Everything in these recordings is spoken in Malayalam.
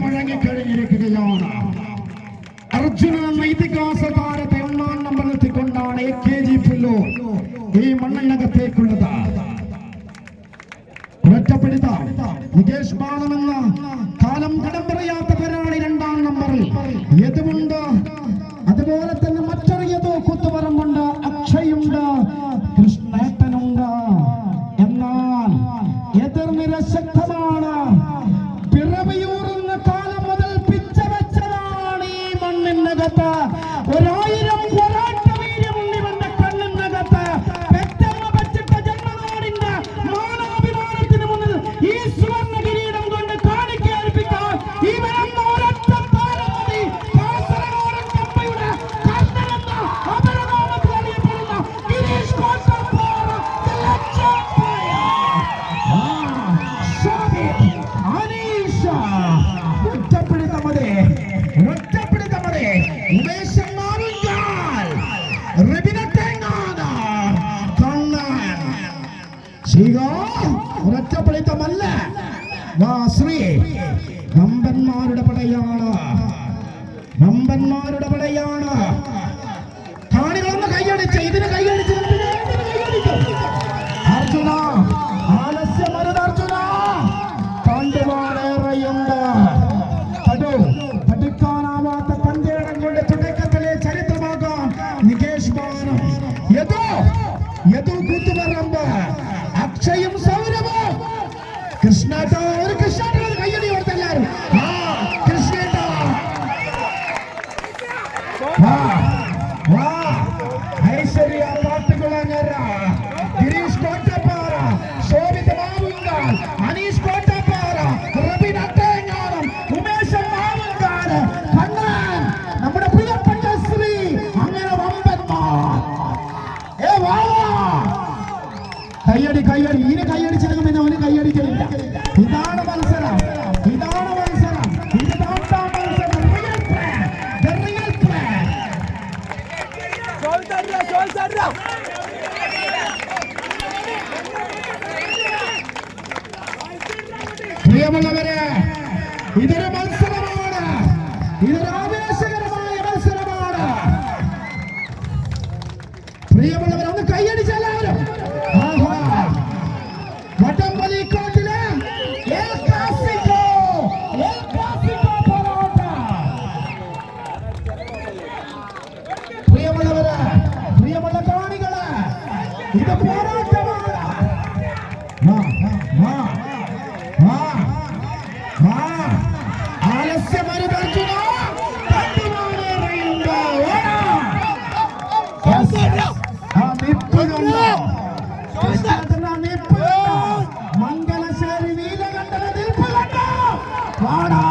മുഴങ്ങിക്കഴിഞ്ഞിരിക്കുകയാണ്. അർജുന എന്ന ഇതിഹാസ താരത്തെ 1-ാം നമ്പറിലെത്തിക്കൊണ്ടാണ് AKG പുല്ലൂർ ഈ മണ്ണിനകത്തേക്കുള്ളത്. ഒറ്റപ്പെടുത്ത നികേഷ് ബാലൻ എന്ന കാലം കടം പറയാത്ത പേരാണ് 2-ാം നമ്പറിൽ. യദുവുണ്ട്, അതുപോലെ തന്നെ മറ്റൊരു യദു കുത്തുപറമ്പുണ്ട്, അക്ഷയുണ്ട്, കൃഷ്ണേട്ടനുണ്ട്. എന്നാൽ എതിർനിര ശക്തമാണ്. പിറവിയൂറുന്ന കാലം മുതൽ പിച്ച വെച്ചതാണ് ഈ മണ്ണിനകത്ത്. 1000 പോരാട്ട വീര്യമുണ്ട് ഇവന്റെ കണ്ണിനകത്ത്. പെറ്റമ്മ വെച്ചിട്ട ജന്മനാടിന്റെ മാനാഭിമാനത്തിന് മുന്നിൽ ഈ സുവർണ്ണ കിരീടം കൊണ്ട് കാണിക്കേൽപ്പിക്കാൻ ഇവരെന്ന ഒരൊറ്റ താരം മതി. കാസർഗോഡ് കമ്പയുടെ കർണനെന്ന അപരനാമത്തിൽ അറിയപ്പെടുന്ന ഗിരീഷ് കോട്ടപ്പാറ ഒറ്റപ്പെടുത്തമല്ല, ശ്രീ നമ്പന്മാരുടെ പടയാണ്, നമ്പന്മാരുടെ പടയാണ്. കാണികളൊന്ന് കൈയടിച്ച് ഇതിന് കൈയടിച്ച് അർജുന ആലസ്യമരുത്. അർജുന കണ്ടുപാടേറെയുണ്ട്. പഠിക്കാനാവാത്ത പന്തേടം കൊണ്ട് തുടക്കത്തിലെ ചരിത്രമാകാൻ നികേഷ് ബാലൻ, യദു കൂത്തുപറമ്പ്, അക്ഷയും സൗരവും. കൃഷ്ണേട്ട ഒരു കൃഷ്ണേട്ട കയ്യടി കൊടുത്തെല്ലാരും. കൃഷ്ണേട്ട ഐശ്വര്യ പാട്ടുകുളങ്ങര, ഗിരീഷ് കോട്ടപ്പാറ, ശോഭിത മാവുങ്കാൽ, അനീഷ് കോട്ടപ്പാറ, റബിൻ അട്ടേങ്ങാനം, ഉമേശൻ മാവുങ്കാൽ, കണ്ണൻ, നമ്മുടെ പ്രിയപ്പെട്ട ശ്രീ, അങ്ങനെ വമ്പന്മാർ. കയ്യടി കയ്യടി. ഇനി കയ്യടിച്ചില്ലെങ്കിൽ പിന്നെ അവന് കയ്യടിക്കലില്ല. ഇതാണ് മത്സരം, ഇതാണ് മത്സരം, ഇതാണ് മത്സരം. Real plan. പ്രിയമുള്ളവരെ, ഇതൊരു മത്സരമാണ്, ഇതൊരു ആവേശകരമായ മത്സരമാണ്. പ്രിയമുള്ളവർ ഒന്ന് കയ്യടിച്ചെല്ലാവരും. വടംവലിക്കോട്ടിലെ പ്രിയമുള്ളവര്, പ്രിയമുള്ള കാണികള്, ഇത് പോരാട്ടമാണ്. ആലസ്യമരുതർജുന മംഗലശ്ശേരി നീലകണ്ഠന നിൽപ്പ് കണ്ടോ? വാടാ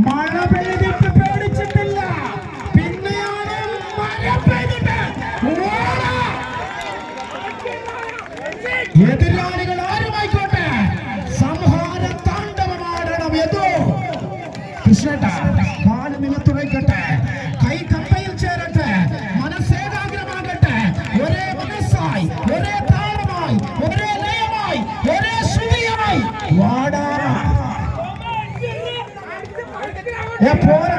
മഴ പെയ്തിട്ട് പേടിച്ചിട്ടില്ല, പിന്നെയാണ് മഴ പെയ്തിട്ട്. എതിരാളികൾ ആരുമായിക്കോട്ടെ സംഹാര താണ്ഡവമാടണം. യദു കൃഷ്ണേട്ട കാല് നിലത്തുറയ്ക്കട്ടെ, കൈ കപ്പയിൽ ചേരട്ടെ, മനസ്സേകാഗ്രമാകട്ടെ. ഒരേ മനസ്സായി, ഒരേ താളമായി, ഒരേ ലയമായി, ഒരേ ശ്രുതിയായി. വാടാ പോരാ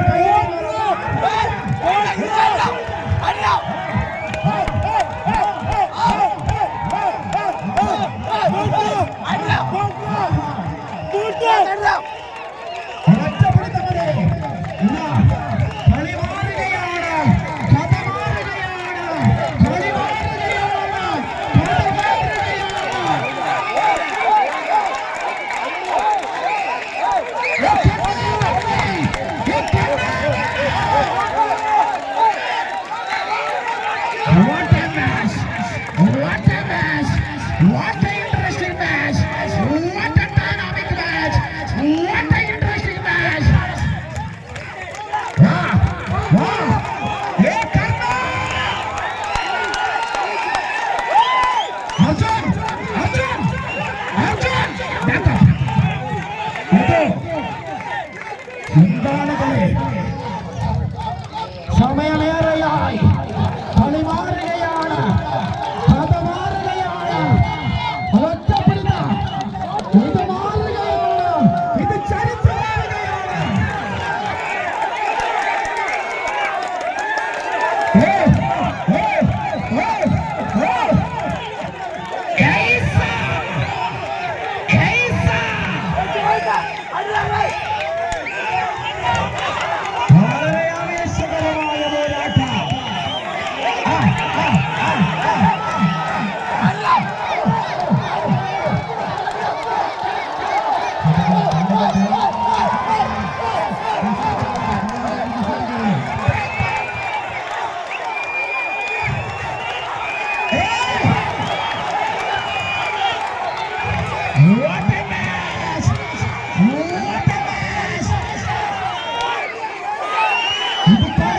ഇത്